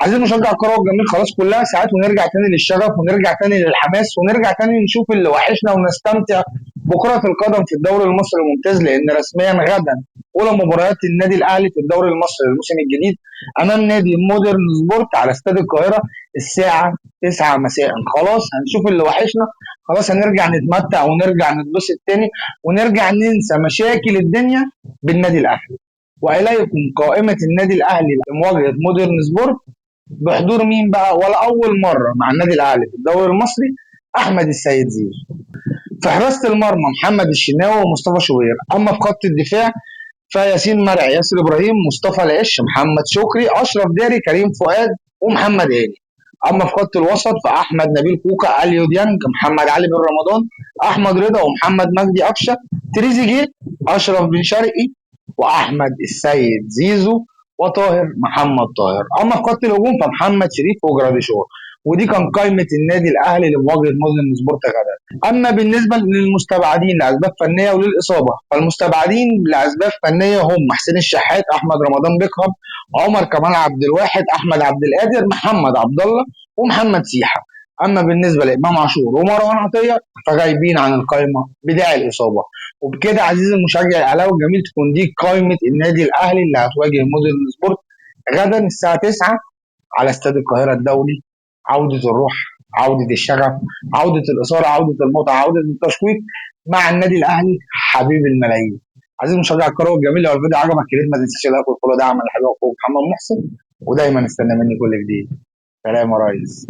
عايزين نشجع الكرة والجميل خلاص كلها ساعات، ونرجع تاني للشغف، ونرجع تاني للحماس، ونرجع تاني نشوف اللي وحشنا، ونستمتع بكرة القدم في الدوري المصري الممتاز. لأن رسميا غدا أولى مباريات النادي الأهلي في الدوري المصري الموسم الجديد أمام نادي مودرن سبورت على استاد القاهرة الساعة 9 مساء. خلاص هنشوف اللي وحشنا، خلاص هنرجع نتمتع ونرجع نتبسط تاني، ونرجع ننسى مشاكل الدنيا بالنادي الأهلي. وإليكم قائمة النادي الأهلي لمواجهة مودرن سبورت بحضور مين بقى؟ ولا أول مرة مع النادي الأهلي في الدوري المصري؟ أحمد السيد زيزو. في حراسة المرمى محمد الشناوي ومصطفى شوبير. أما في خط الدفاع فياسين مرعي، ياسر إبراهيم، مصطفى العش، محمد شكري، أشرف داري، كريم فؤاد، ومحمد هاني. أما في خط الوسط فأحمد نبيل كوكا، أليو ديانج، محمد علي بن رمضان، أحمد رضا، ومحمد مجدي قفشة، تريزيجيه، أشرف بن شرقي، واحمد السيد زيزو، وطاهر محمد طاهر. اما في خط الهجوم فمحمد شريف وجراديشور. ودي كان قائمه النادي الاهلي لمواجهه مودرن سبورت غدا. اما بالنسبه للمستبعدين لاسباب فنيه وللاصابه، فالمستبعدين لاسباب فنيه هم حسين الشحات، احمد رمضان بيكهام، عمر كمال عبد الواحد، احمد عبد القادر، محمد عبد الله، ومحمد سيحه. اما بالنسبه لامام عاشور ومروان عطيه فغايبين عن القائمه بداعي الاصابه. وبكده عزيزي المشجع الاهلاوي الجميل تكون دي قائمه النادي الاهلي اللي هتواجه مودرن سبورت غدا الساعه 9 على استاد القاهره الدولي. عوده الروح، عوده الشغف، عوده الاثاره، عوده المتعه، عوده التشويق مع النادي الاهلي حبيب الملايين. عزيزي المشجع الكروي الجميل، لو الفيديو عجبك يا ريت ما تنساش اللايك والفولو، دعم الحبيب اخوك محمد محسن، ودايما استنى مني كل جديد. سلام يا ريس.